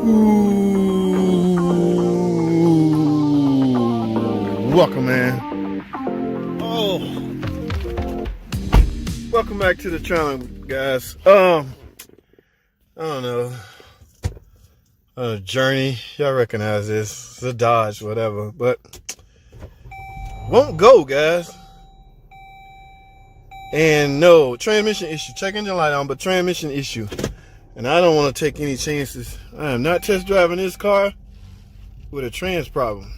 Welcome, man. Oh, welcome back to the channel, guys. I don't know. Journey, y'all recognize this. It's a Dodge, whatever, but won't go, guys. And no, transmission issue. Check engine light on, but transmission issue. And I don't want to take any chances. I am not test driving this car with a trans problem.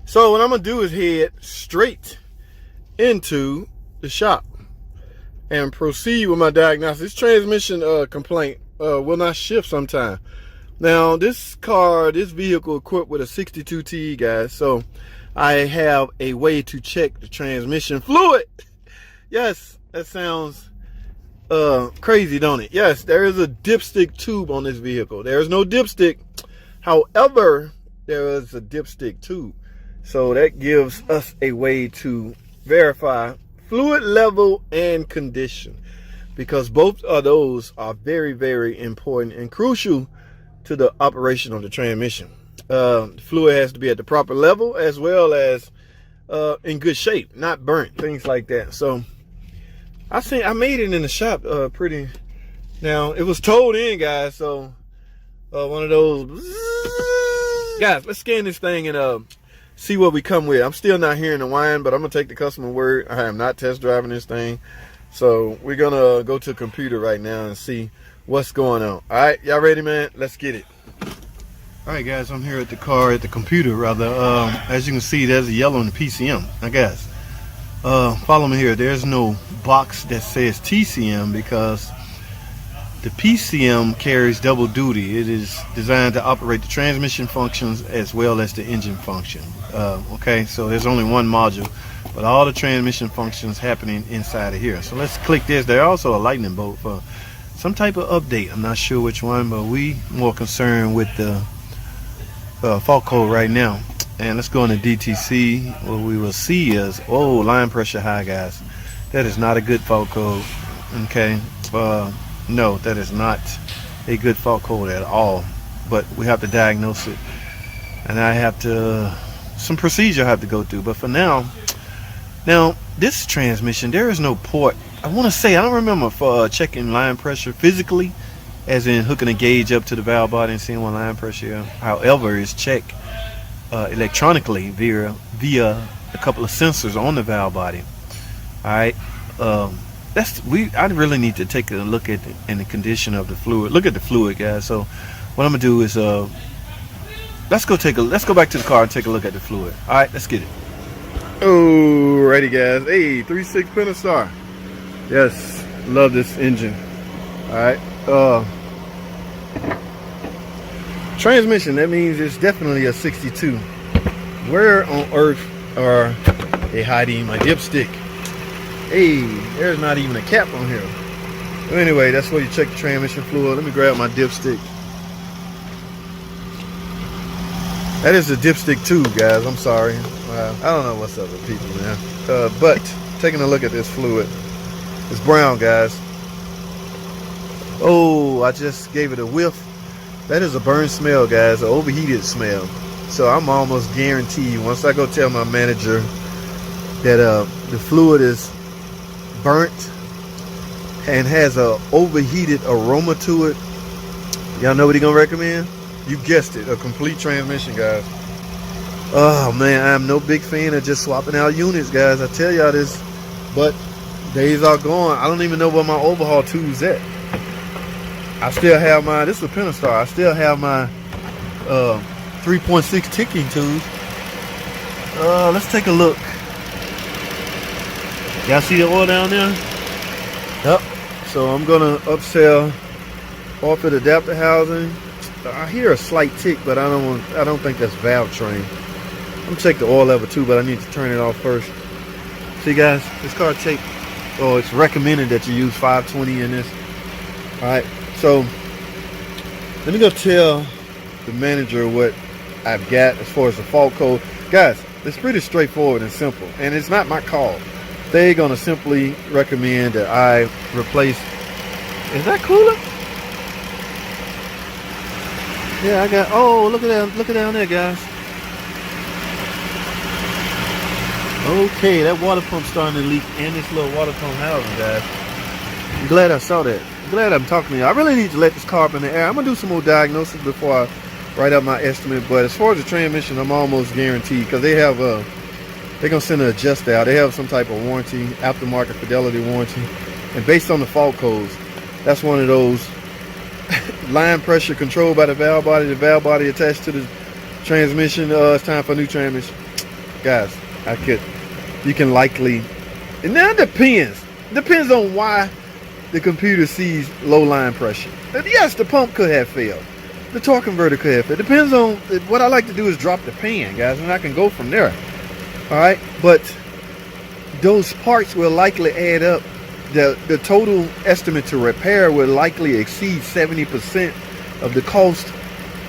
So what I'm going to do is head straight into the shop and proceed with my diagnosis. This transmission complaint will not shift sometime. Now, this vehicle equipped with a 62 TE, guys. So I have a way to check the transmission fluid. Yes, that sounds crazy, don't it? Yes, there is a dipstick tube on this vehicle. There is no dipstick. However, there is a dipstick tube. So that gives us a way to verify fluid level and condition, because both of those are very, very important and crucial to the operation of the transmission. The fluid has to be at the proper level, as well as in good shape, not burnt, things like that. So I made it in the shop pretty. Now, it was towed in, guys, so one of those. Guys, let's scan this thing and see what we come with. I'm still not hearing the whine, but I'm going to take the customer word. I am not test driving this thing. So we're going to go to the computer right now and see what's going on. All right, y'all ready, man? Let's get it. All right, guys, I'm here at the computer, rather. As you can see, there's a yellow in the PCM. Now, guys, follow me here. There's no box that says TCM because the PCM carries double duty. It is designed to operate the transmission functions as well as the engine function. Okay, so there's only one module, but all the transmission functions happening inside of here. So let's click this. There's also a lightning bolt for some type of update. I'm not sure which one, but we more concerned with the fault code right now. And let's go into DTC. What we will see is, oh, line pressure high, guys. That is not a good fault code. Okay, no, that is not a good fault code at all. But we have to diagnose it, and I have to some procedure I have to go through. But for now this transmission, there is no port. I want to say I don't remember for checking line pressure physically, as in hooking a gauge up to the valve body and seeing what line pressure. However, it's checked electronically via a couple of sensors on the valve body. All right, I really need to take a look at the condition of the fluid. Look at the fluid, guys. So what I'm gonna do is let's go back to the car and take a look at the fluid. All right, let's get it. Alrighty, guys. Hey, 3.6 Pentastar. Yes, love this engine. All right, transmission, that means it's definitely a 62. Where on earth are they hiding my dipstick? Hey, there's not even a cap on here. But anyway, that's where you check the transmission fluid. Let me grab my dipstick. That is the dipstick tube, guys. I'm sorry. I don't know what's up with people, man. But taking a look at this fluid, it's brown, guys. Oh, I just gave it a whiff. That is a burn smell, guys, an overheated smell. So I'm almost guaranteed, once I go tell my manager that the fluid is burnt and has a overheated aroma to it, y'all know what he gonna recommend? You guessed it, a complete transmission, guys. Oh man, I'm no big fan of just swapping out units, guys. I tell y'all this, but days are gone. I don't even know where my overhaul tube's at. I still have my, this is a Pentastar, I still have my 3.6 ticking tube. Let's take a look. Y'all see the oil down there? Yep. So I'm gonna upsell off at adapter housing. I hear a slight tick, but I don't think that's valve train. I'm gonna check the oil level too, but I need to turn it off first. See, guys, this car it's recommended that you use 520 in this. All right. So let me go tell the manager what I've got as far as the fault code. Guys, it's pretty straightforward and simple, and it's not my call. They're gonna simply recommend that I replace. Is that cooler? Yeah, I got, oh, look at that, look at down there, guys. Okay, that water pump's starting to leak in this little water pump housing, guys. I'm glad I saw that. I'm glad I'm talking to you. I really need to let this car up in the air. I'm gonna do some more diagnosis before I write up my estimate, but as far as the transmission, I'm almost guaranteed, because they have they're gonna send an adjuster out. They have some type of warranty, aftermarket fidelity warranty, and based on the fault codes, that's one of those line pressure controlled by the valve body attached to the transmission. It's time for a new transmission, guys. You can likely, and now it depends on why the computer sees low line pressure. Yes, the pump could have failed, the torque converter could have failed. It depends on, what I like to do is drop the pan, guys, and I can go from there. All right, but those parts will likely add up. The total estimate to repair will likely exceed 70% of the cost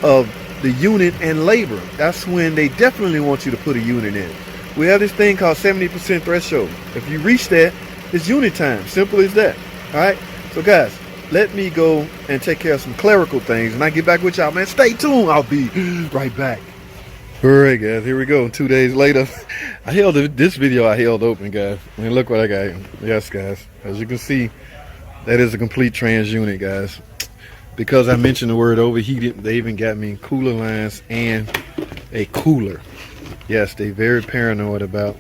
of the unit and labor. That's when they definitely want you to put a unit in. We have this thing called 70% threshold. If you reach that, it's unit time. Simple as that. All right. So guys, let me go and take care of some clerical things, and I get back with y'all, man. Stay tuned. I'll be right back. All right, guys. Here we go. 2 days later, this video I held open, guys. I mean, look what I got. Yes, guys. As you can see, that is a complete trans unit, guys. Because I mentioned the word overheated, they even got me cooler lines and a cooler. Yes, they very paranoid about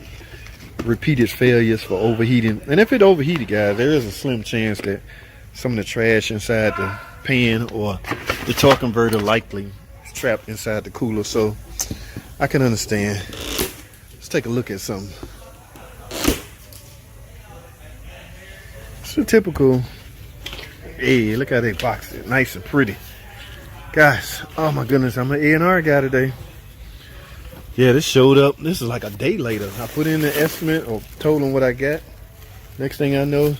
repeated failures for overheating. And if it overheated, guys, there is a slim chance that some of the trash inside the pan or the torque converter likely is trapped inside the cooler. So I can understand. Let's take a look at something. It's a typical, hey, look how they boxed it, nice and pretty. Guys, oh my goodness, I'm an A&R guy today. Yeah, this showed up. This is like a day later. I put in the estimate or told them what I got. Next thing I know,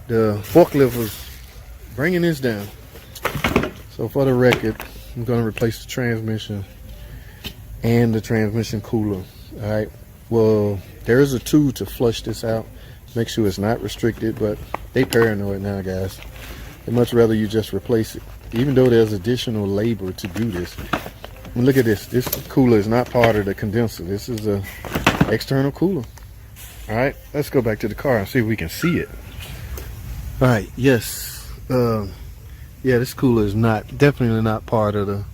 the forklift was bringing this down. So for the record, I'm going to replace the transmission and the transmission cooler. All right. Well, there is a tool to flush this out. Make sure it's not restricted, but they paranoid now, guys. They much rather you just replace it, even though there's additional labor to do this. And look at this. This cooler is not part of the condenser. This is a external cooler. All right, let's go back to the car and see if we can see it. All right, yes. Yeah, this cooler is definitely not part of the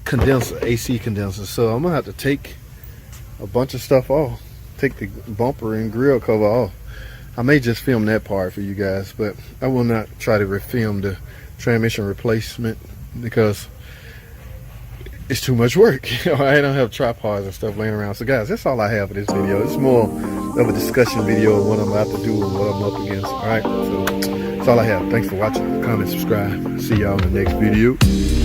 condenser, AC condenser. So I'm gonna have to take a bunch of stuff off. Take the bumper and grill cover off. I may just film that part for you guys, but I will not try to refilm the transmission replacement because it's too much work. I don't have tripods and stuff laying around. So guys, that's all I have for this video. It's more of a discussion video of what I'm about to do and what I'm up against. All right, so that's all I have. Thanks for watching. Comment, subscribe. See y'all in the next video.